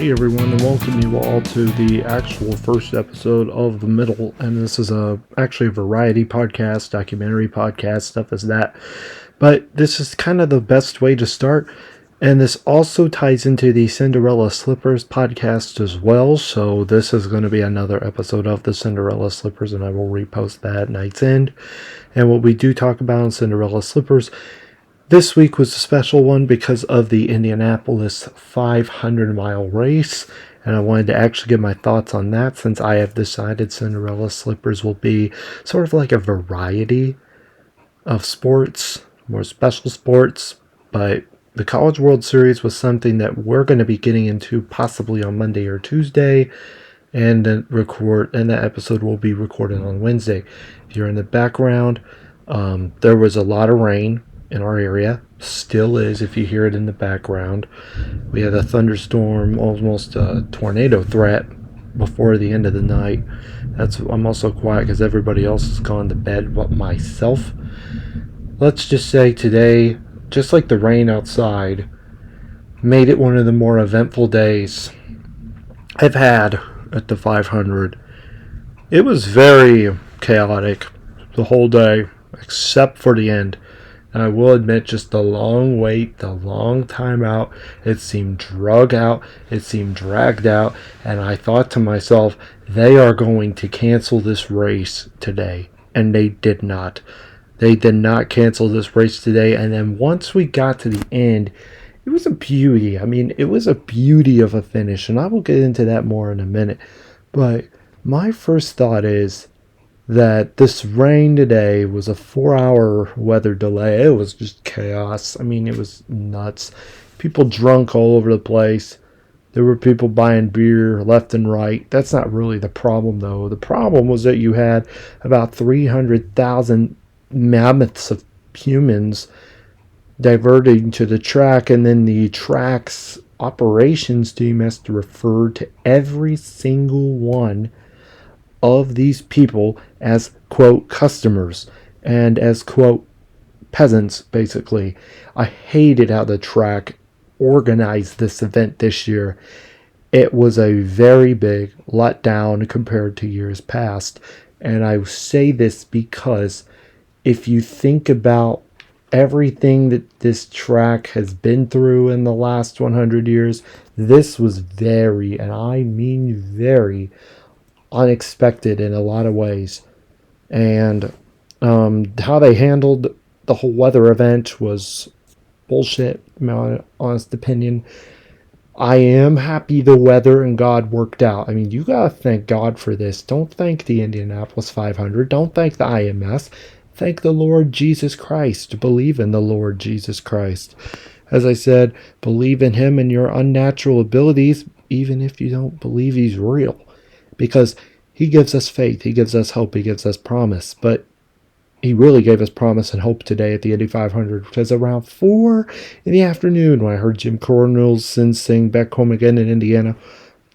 Hey everyone, and welcome you all to the actual first episode of The Middle. And this is actually a variety podcast, documentary podcast, stuff as that. But this is kind of the best way to start. And this also ties into the Cinderella Slippers podcast as well. So this is going to be another episode of the Cinderella Slippers, and I will repost that at night's end. And what we do talk about in Cinderella Slippers this week was a special one because of the Indianapolis 500-mile race, and I wanted to actually give my thoughts on that since I have decided Cinderella Slippers will be sort of like a variety of sports, more special sports, but the College World Series was something that we're going to be getting into possibly on Monday or Tuesday, and then that episode will be recorded on Wednesday. If you're in the background, there was a lot of rain in our area, still is if you hear it in the background. We had a thunderstorm, almost a tornado threat before the end of the night. I'm also quiet because everybody else has gone to bed but myself. Let's just say today, just like the rain outside, made it one of the more eventful days I've had at the 500. It was very chaotic the whole day, except for the end. And I will admit, just the long wait, the long time out, it seemed drug out, it seemed dragged out, and I thought to myself, they are going to cancel this race today. And they did not. They did not cancel this race today, and then once we got to the end, it was a beauty. I mean, it was a beauty of a finish, and I will get into that more in a minute. But my first thought is that this rain today was a 4-hour weather delay. It was just chaos. I mean, it was nuts. People drunk all over the place. There were people buying beer left and right. That's not really the problem, though. The problem was that you had about 300,000 mammoths of humans diverting to the track, and then the track's operations team has to refer to every single one of these people as, quote, customers and as, quote, peasants, basically. I hated how the track organized this event this year. It was a very big letdown compared to years past. And I say this because if you think about everything that this track has been through in the last 100 years, this was very, and I mean very, unexpected in a lot of ways. And how they handled the whole weather event was bullshit, in my honest opinion. I am happy the weather and God worked out. I mean, you gotta thank God for this. Don't thank the Indianapolis 500. Don't thank the IMS. Thank the Lord Jesus Christ. Believe in the Lord Jesus Christ. As I said, believe in Him and your unnatural abilities, even if you don't believe He's real. Because He gives us faith, He gives us hope, He gives us promise. But He really gave us promise and hope today at the Indy 500, because around 4 in the afternoon, when I heard Jim Cornelison sing Back Home Again in Indiana,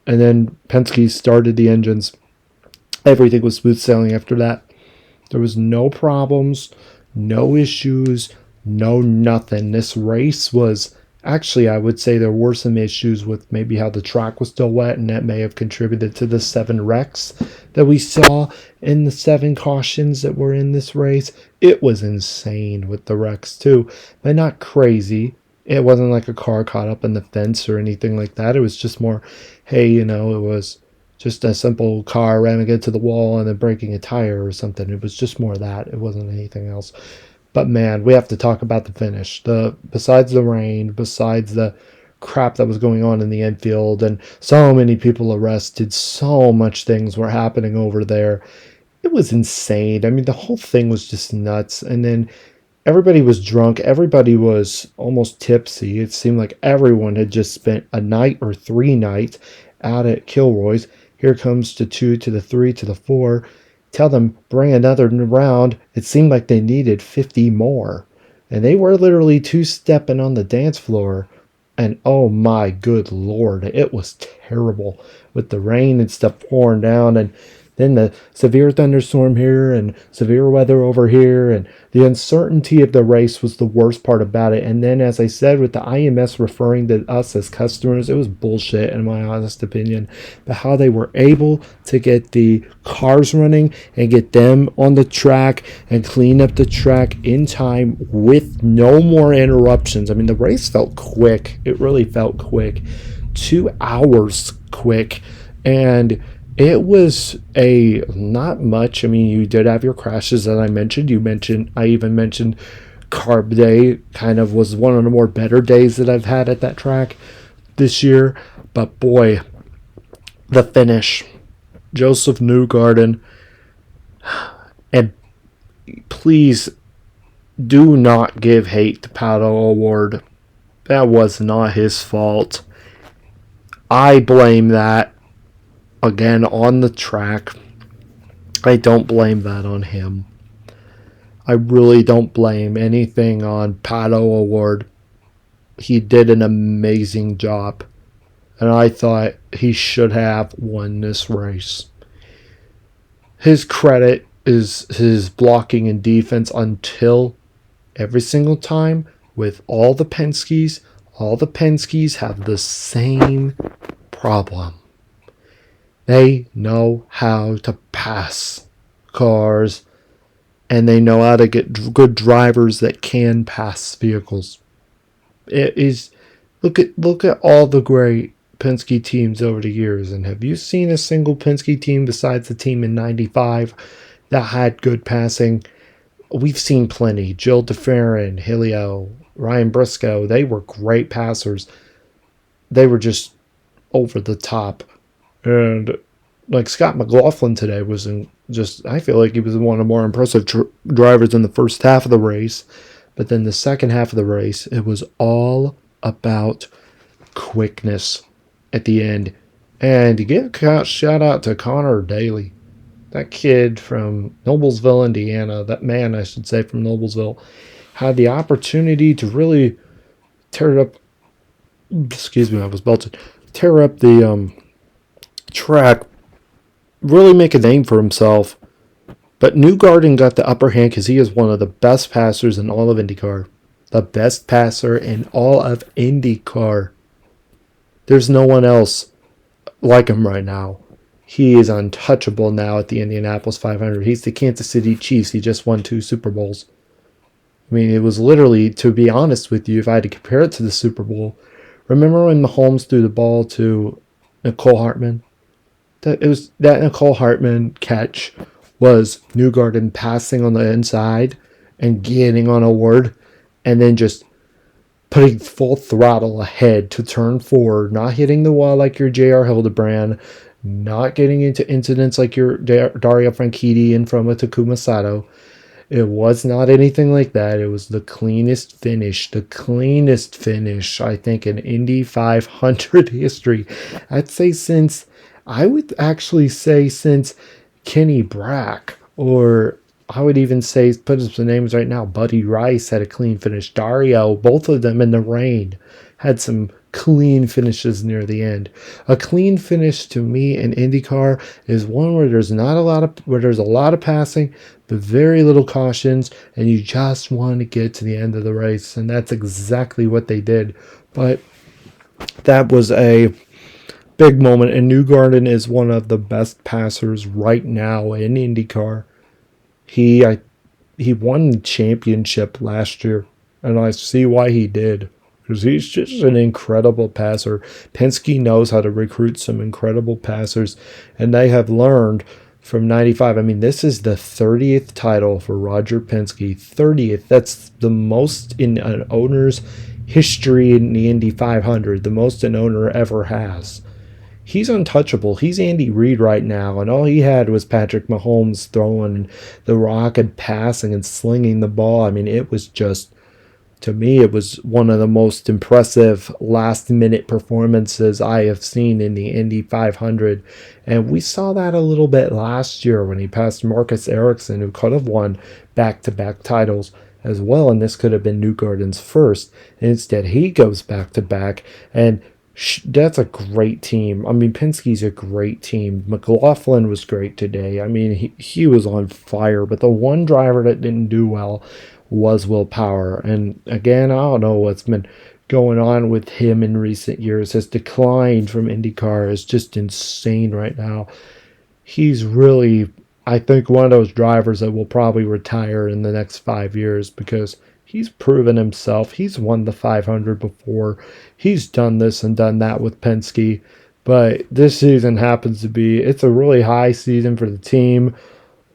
and then Penske started the engines, everything was smooth sailing after that. There was no problems, no issues, no nothing. This race was... Actually, I would say there were some issues with maybe how the track was still wet, and that may have contributed to the 7 wrecks that we saw in the 7 cautions that were in this race. It was insane with the wrecks too, but not crazy. It wasn't like a car caught up in the fence or anything like that. It was just more, hey, it was just a simple car ramming into the wall and then breaking a tire or something. It was just more that. It wasn't anything else. But man, we have to talk about the finish. Besides the rain, besides the crap that was going on in the infield, and so many people arrested, so much things were happening over there. It was insane. I mean, the whole thing was just nuts. And then everybody was drunk. Everybody was almost tipsy. It seemed like everyone had just spent a night or 3 nights out at Kilroy's. Here comes to 2, to the 3, to the 4. Tell them, bring another round. It seemed like they needed 50 more. And they were literally 2-stepping on the dance floor. And oh my good Lord, it was terrible with the rain and stuff pouring down. And then the severe thunderstorm here and severe weather over here, and the uncertainty of the race was the worst part about it. And then, as I said, with the IMS referring to us as customers, it was bullshit in my honest opinion. But how they were able to get the cars running and get them on the track and clean up the track in time with no more interruptions. I mean, the race felt quick. It really felt quick. 2 hours quick. And it was a not much. I mean, you did have your crashes that I mentioned. I even mentioned Carb Day kind of was one of the more better days that I've had at that track this year. But boy, the finish. Joseph Newgarden. And please do not give hate to Pato O'Ward. That was not his fault. I blame that again on the track. I don't blame that on him. I really don't blame anything on Pato O'Ward. He did an amazing job. And I thought he should have won this race. His credit is his blocking and defense until every single time with all the Penske's have the same problem. They know how to pass cars, and they know how to get good drivers that can pass vehicles. It is look at all the great Penske teams over the years, and have you seen a single Penske team besides the team in '95 that had good passing? We've seen plenty. Jill DeFerrin, Helio, Ryan Briscoe, they were great passers. They were just over the top. And like Scott McLaughlin today I feel like he was one of the more impressive drivers in the first half of the race. But then the second half of the race, it was all about quickness at the end. And to give a shout out to Connor Daly. That kid from Noblesville, Indiana, that man, I should say, from Noblesville, had the opportunity to really tear up, tear up the track, really make a name for himself. But Newgarden got the upper hand because he is one of the best passers in all of IndyCar. The best passer in all of IndyCar. There's no one else like him right now. He is untouchable now at the Indianapolis 500. He's the Kansas City Chiefs. He just won 2 Super Bowls. I mean, it was literally, to be honest with you, if I had to compare it to the Super Bowl, remember when Mahomes threw the ball to Nicole Hartman? That Nicole Hartman catch was Newgarden passing on the inside and getting on a word and then just putting full throttle ahead to turn forward, not hitting the wall like your J.R. Hildebrand, not getting into incidents like your Dario Franchitti and from a Takuma Sato. It was not anything like that. It was the cleanest finish, I think, in Indy 500 history. I would actually say since Kenny Brack, or I would even say, put some names right now, Buddy Rice had a clean finish. Dario, both of them in the rain, had some clean finishes near the end. A clean finish to me in IndyCar is one where there's a lot of passing, but very little cautions, and you just want to get to the end of the race, and that's exactly what they did. But that was a big moment, and Newgarden is one of the best passers right now in IndyCar. He won the championship last year, and I see why he did. Because he's just an incredible passer. Penske knows how to recruit some incredible passers, and they have learned from 95. I mean, this is the 30th title for Roger Penske. 30th. That's the most in an owner's history in the Indy 500. The most an owner ever has. He's untouchable. He's Andy Reid right now, and all he had was Patrick Mahomes throwing the rock and passing and slinging the ball. I mean, it was just... To me, it was one of the most impressive last-minute performances I have seen in the Indy 500. And we saw that a little bit last year when he passed Marcus Ericsson, who could have won back-to-back titles as well. And this could have been Newgarden's first. And instead, he goes back-to-back and That's a great team. I mean, Penske's a great team. McLaughlin was great today. I mean, he was on fire. But the one driver that didn't do well was Will Power. And again, I don't know what's been going on with him in recent years. His decline from IndyCar is just insane right now. He's really, I think, one of those drivers that will probably retire in the next 5 years because he's proven himself. He's won the 500 before. He's done this and done that with Penske. But this season happens to be, it's a really high season for the team.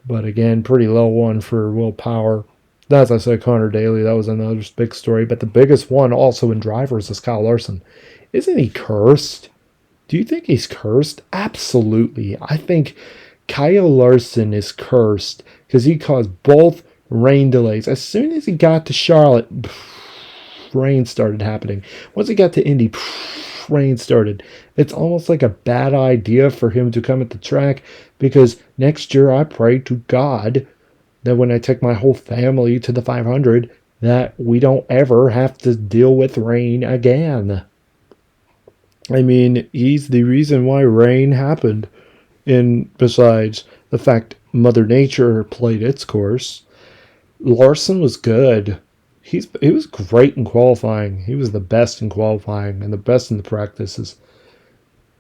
But again, pretty low one for Will Power. As I said, Connor Daly, that was another big story. But the biggest one also in drivers is Kyle Larson. Isn't he cursed? Do you think he's cursed? Absolutely. I think Kyle Larson is cursed because he caused both rain delays. As soon as he got to Charlotte, rain started happening. Once he got to Indy, rain started. It's almost like a bad idea for him to come at the track because next year I pray to God that when I take my whole family to the 500 that we don't ever have to deal with rain again. I mean, he's the reason why rain happened. And besides the fact Mother Nature played its course, Larson was good. He was great in qualifying. He was the best in qualifying and the best in the practices.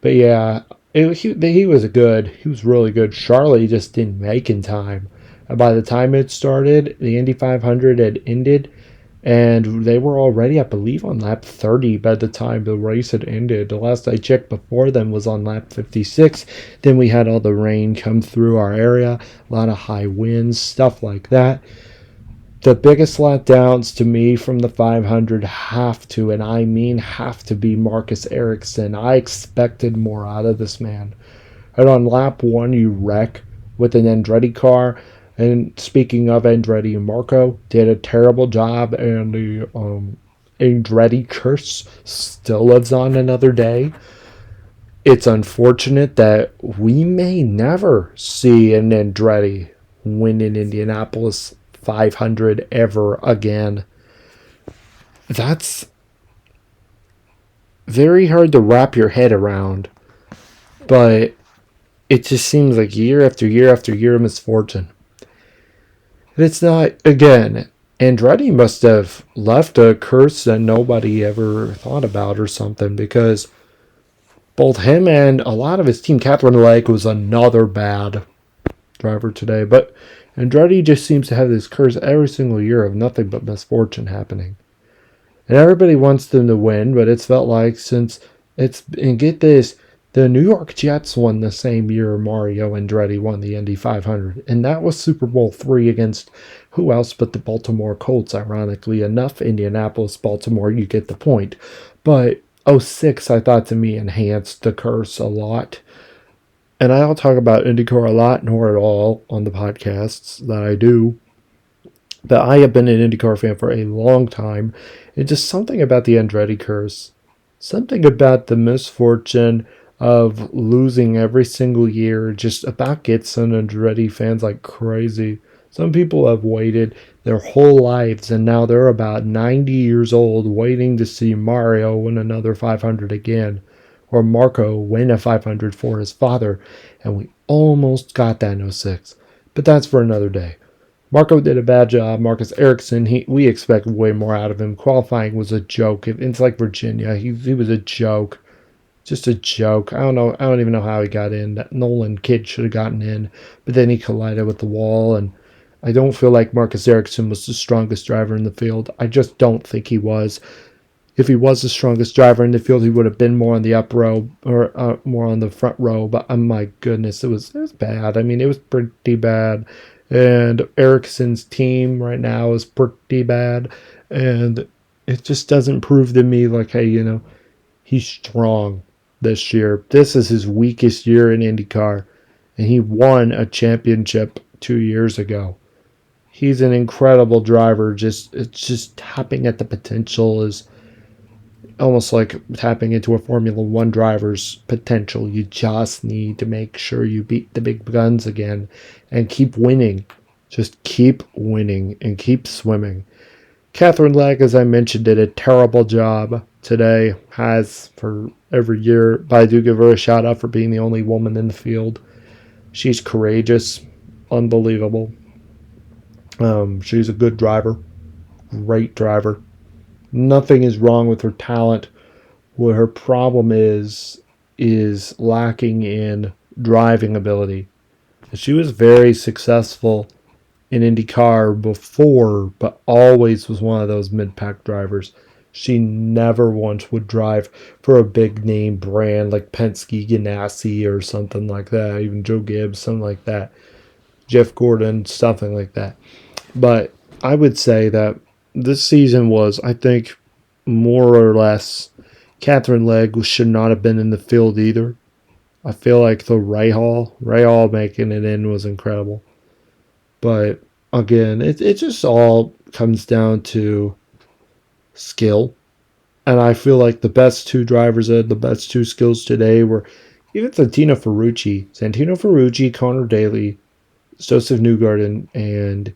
But yeah, he was good. He was really good. Charlie just didn't make in time. And by the time it started, the Indy 500 had ended, and they were already, I believe, on lap 30 by the time the race had ended. The last I checked before then was on lap 56. Then we had all the rain come through our area, a lot of high winds, stuff like that. The biggest letdowns to me from the 500 have to, and I mean have to, be Marcus Ericsson. I expected more out of this man. And on lap 1, you wreck with an Andretti car. And speaking of Andretti, Marco did a terrible job, and the Andretti curse still lives on another day. It's unfortunate that we may never see an Andretti win in Indianapolis 500 ever again. That's very hard to wrap your head around, but it just seems like year after year after year of misfortune. And it's not, again, Andretti must have left a curse that nobody ever thought about or something, because both him and a lot of his team, Catherine Lake was another bad driver today, but Andretti just seems to have this curse every single year of nothing but misfortune happening. And everybody wants them to win, but it's felt like since and get this, the New York Jets won the same year Mario Andretti won the Indy 500. And that was Super Bowl III against who else but the Baltimore Colts, ironically enough. Indianapolis, Baltimore, you get the point. But 06, I thought, to me, enhanced the curse a lot. And I'll talk about IndyCar a lot, nor at all, on the podcasts that I do. But I have been an IndyCar fan for a long time. And just something about the Andretti curse. Something about the misfortune of losing every single year just about gets on Andretti fans like crazy. Some people have waited their whole lives, and now they're about 90 years old waiting to see Mario win another 500 again, or Marco win a 500 for his father, and we almost got that in 06. But that's for another day. Marco did a bad job. Marcus Ericsson, we expect way more out of him. Qualifying was a joke. It's like Virginia. He was a joke. Just a joke. I don't know. I don't even know how he got in. That Nolan kid should have gotten in, but then he collided with the wall, and I don't feel like Marcus Ericsson was the strongest driver in the field. I just don't think he was. If he was the strongest driver in the field, he would have been more on the up row or more on the front row. But my goodness, it was bad. I mean, it was pretty bad. And Ericsson's team right now is pretty bad, and it just doesn't prove to me like, hey, he's strong this year. This is his weakest year in IndyCar, and he won a championship 2 years ago. He's an incredible driver. It's just tapping at the potential is almost like tapping into a Formula One driver's potential. You just need to make sure you beat the big guns again and keep winning. Just keep winning and keep swimming. Catherine Legg, as I mentioned, did a terrible job today, has for every year, but I do give her a shout out for being the only woman in the field. She's courageous, unbelievable. She's a good driver, great driver. Nothing is wrong with her talent. What her problem is lacking in driving ability. She was very successful in IndyCar before, but always was one of those mid-pack drivers. She never once would drive for a big name brand like Penske, Ganassi, or something like that. Even Joe Gibbs, something like that. Jeff Gordon, something like that. But I would say that this season was, I think, more or less, Catherine Legg should not have been in the field either. I feel like the Rahal making it in was incredible. But again, it just all comes down to skill. And I feel like the best two drivers that had the best two skills today were even Santino Ferrucci, Connor Daly, Joseph Newgarden, and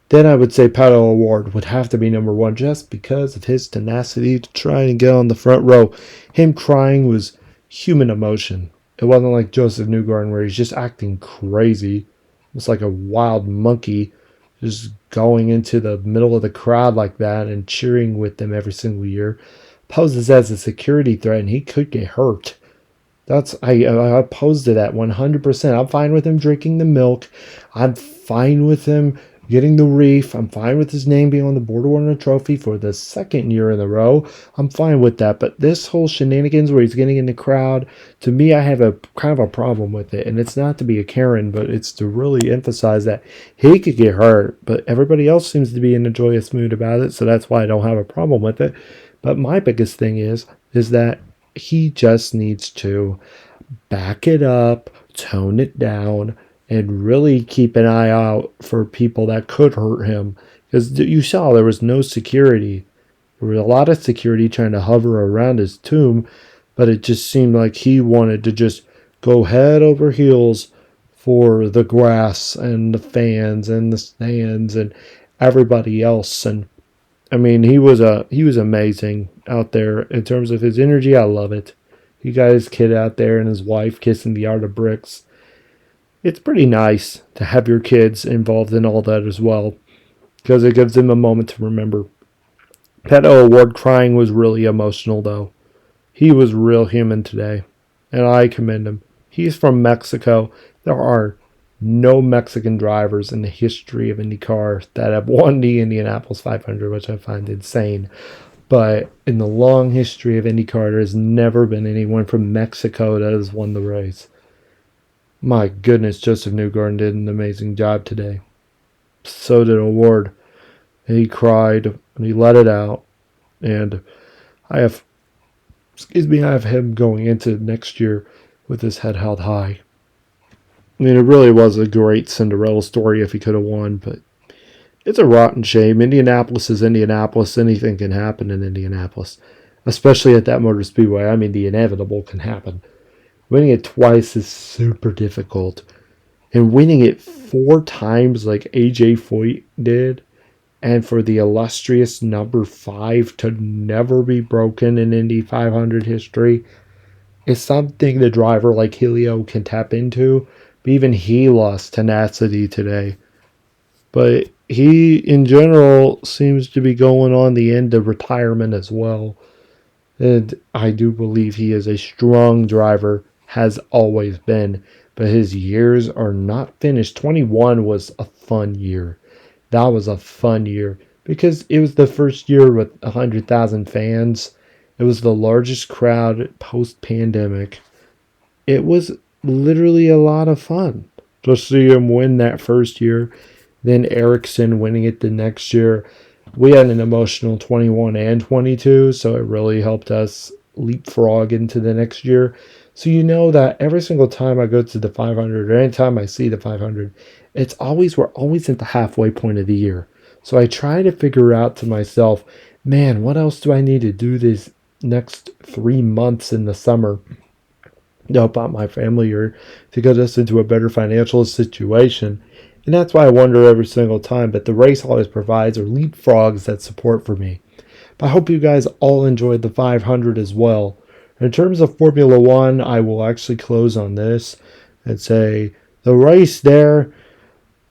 then I would say Pato O'Ward would have to be number one just because of his tenacity to try and get on the front row. Him crying was human emotion. It wasn't like Joseph Newgarden where he's just acting crazy. It's like a wild monkey just going into the middle of the crowd like that and cheering with them every single year. Poses as a security threat and he could get hurt. I opposed to that 100%. I'm fine with him drinking the milk. I'm fine with him getting the reef. I'm fine with his name being on the Board of Winner trophy for the second year in a row. I'm fine with that. But this whole shenanigans where he's getting in the crowd, to me, I have a kind of a problem with it. And it's not to be a Karen, but it's to really emphasize that he could get hurt. But everybody else seems to be in a joyous mood about it. So that's why I don't have a problem with it. But my biggest thing is that he just needs to back it up, tone it down, and really keep an eye out for people that could hurt him. Because you saw there was no security. There was a lot of security trying to hover around his tomb, but it just seemed like he wanted to just go head over heels for the grass and the fans and the stands and everybody else. And I mean, he was amazing out there in terms of his energy. I love it. He got his kid out there and his wife kissing the art of bricks. It's pretty nice to have your kids involved in all that as well, because it gives them a moment to remember. Pato O'Ward crying was really emotional, though. He was real human today, and I commend him. He's from Mexico. There are no Mexican drivers in the history of IndyCar that have won the Indianapolis 500, which I find insane. But in the long history of IndyCar, there has never been anyone from Mexico that has won the race. My goodness, Joseph Newgarden did an amazing job today. So did O'Ward. He cried and he let it out. And I have him going into next year with his head held high. I mean, it really was a great Cinderella story if he could have won, but it's a rotten shame. Indianapolis is Indianapolis. Anything can happen in Indianapolis, especially at that motor speedway. I mean, the inevitable can happen. Winning it twice is super difficult. And winning it 4 times like AJ Foyt did, and for the illustrious number 5 to never be broken in Indy 500 history, is something the driver like Helio can tap into. But even he lost tenacity today. But he, in general, seems to be going on the end of retirement as well. And I do believe he is a strong driver, has always been. But his years are not finished. 21 was a fun year. That was a fun year. Because it was the first year with 100,000 fans. It was the largest crowd post-pandemic. It was literally a lot of fun to see him win that first year. Then Ericsson winning it the next year. We had an emotional 21 and 22, so it really helped us leapfrog into the next year. So you know that every single time I go to the 500 or anytime I see the 500, we're always at the halfway point of the year. So I try to figure out to myself, man, what else do I need to do this next 3 months in the summer to help out my family or to get us into a better financial situation? And that's why I wonder every single time, but the race always provides or leapfrogs that support for me. But I hope you guys all enjoyed the 500 as well. In terms of Formula One, I will actually close on this and say the race there,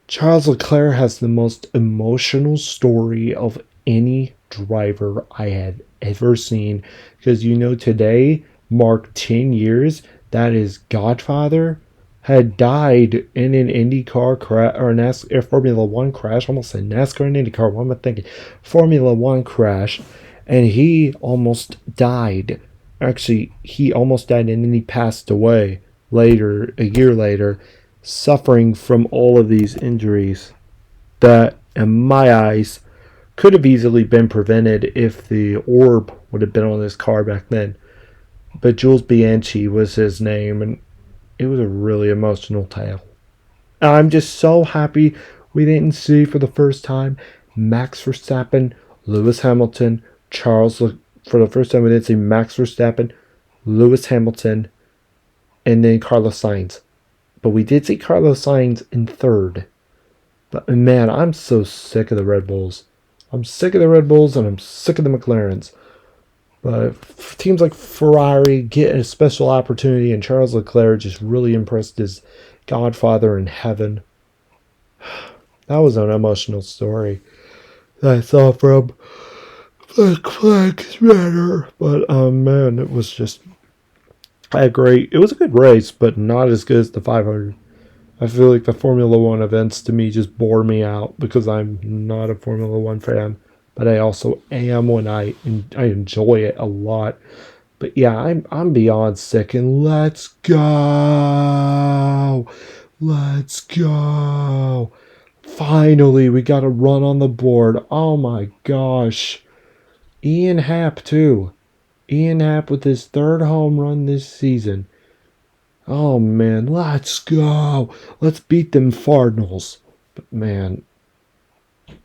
Charles Leclerc has the most emotional story of any driver I had ever seen. Because today marked 10 years that his godfather had died in an IndyCar crash or a Formula One crash. Almost said NASCAR and IndyCar. What am I thinking? Formula One crash. And he almost died. Actually, he almost died and then he passed away later, a year later, suffering from all of these injuries that, in my eyes, could have easily been prevented if the orb would have been on his car back then. But Jules Bianchi was his name, and it was a really emotional tale. I'm just so happy we didn't see for the first time Max Verstappen, Lewis Hamilton, for the first time we didn't see Max Verstappen, Lewis Hamilton, and then Carlos Sainz. But we did see Carlos Sainz in third. But man, I'm so sick of the Red Bulls. I'm sick of the Red Bulls and I'm sick of the McLarens. But teams like Ferrari get a special opportunity, and Charles Leclerc just really impressed his godfather in heaven. That was an emotional story that I saw from Black Matter. But man, it was just it was a good race, but not as good as the 500. I feel like the Formula One events to me just bore me out because I'm not a Formula One fan, but I also am when I enjoy it a lot. But yeah, I'm beyond sick, and let's go, let's go. Finally, we got a run on the board. Oh my gosh, Ian Happ too. Ian Happ with his third home run this season. Oh man, let's go. Let's beat them Cardinals. But man,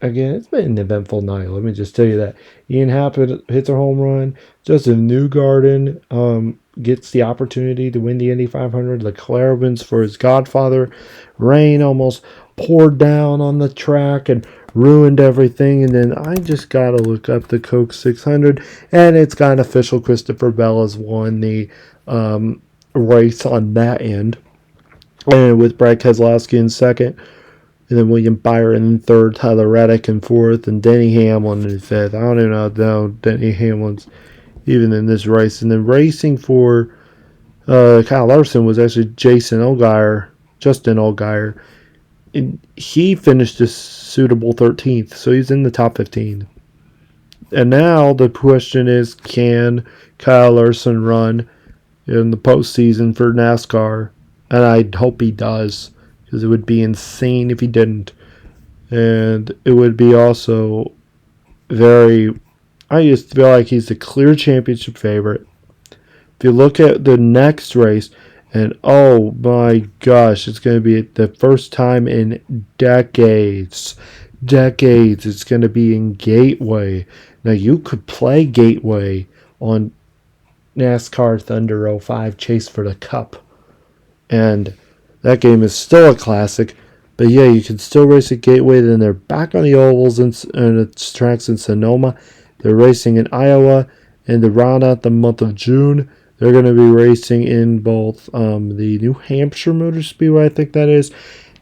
again, it's been an eventful night. Let me just tell you that. Ian Happ hits a home run. Justin Newgarden gets the opportunity to win the Indy 500. Leclerc wins for his godfather. Rain almost poured down on the track and ruined everything. And then I just got to look up the Coke 600. And it's got official. Christopher Bell has won the race on that end. And with Brad Keselowski in second. And then William Byron in third, Tyler Reddick in fourth, and Denny Hamlin in fifth. I don't even know Denny Hamlin's even in this race. And then racing for Kyle Larson was actually Justin Allgaier. And he finished a suitable 13th, so he's in the top 15. And now the question is, can Kyle Larson run in the postseason for NASCAR? And I hope he does, because it would be insane if he didn't. And it would be also I just feel like he's the clear championship favorite. If you look at the next race, and oh my gosh, it's going to be the first time in decades. It's going to be in Gateway. Now, you could play Gateway on NASCAR Thunder 05 Chase for the Cup. And that game is still a classic. But yeah, you can still race at Gateway. Then they're back on the ovals and its tracks in Sonoma. They're racing in Iowa. And to round out the month of June, they're going to be racing in both the New Hampshire Motor Speedway, I think that is,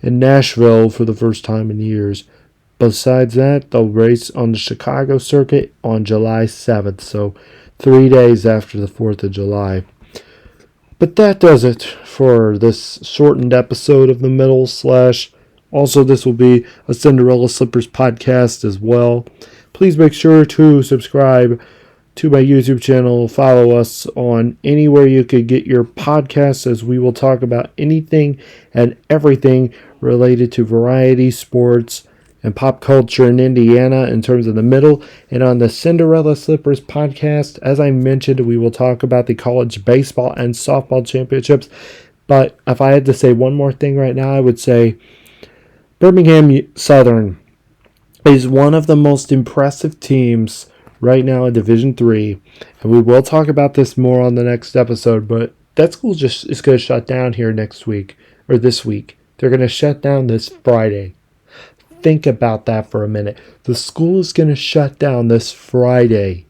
and Nashville for the first time in years. Besides that, they'll race on the Chicago circuit on July 7th. So 3 days after the 4th of July. But that does it for this shortened episode of the middle slash. Also, this will be a Cinderella Slippers podcast as well. Please make sure to subscribe to my YouTube channel. Follow us on anywhere you could get your podcasts, as we will talk about anything and everything related to variety, sports, and pop culture in Indiana in terms of the middle. And on the Cinderella Slippers podcast, as I mentioned, we will talk about the college baseball and softball championships. But if I had to say one more thing right now, I would say Birmingham Southern is one of the most impressive teams right now in Division III. And we will talk about this more on the next episode, but that school just is going to shut down here next week, or this week. They're going to shut down this Friday. Think about that for a minute. The school is going to shut down this Friday.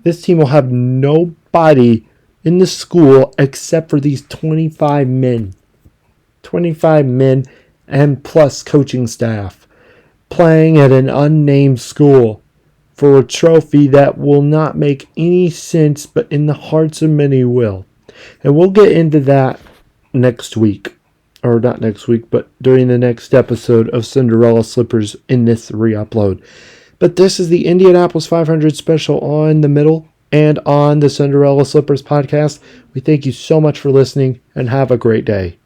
This team will have nobody in the school except for these 25 men. 25 men and plus coaching staff playing at an unnamed school for a trophy that will not make any sense, but in the hearts of many will. And we'll get into that next week. Or not next week, but during the next episode of Cinderella Slippers in this re-upload. But this is the Indianapolis 500 special on the middle and on the Cinderella Slippers podcast. We thank you so much for listening and have a great day.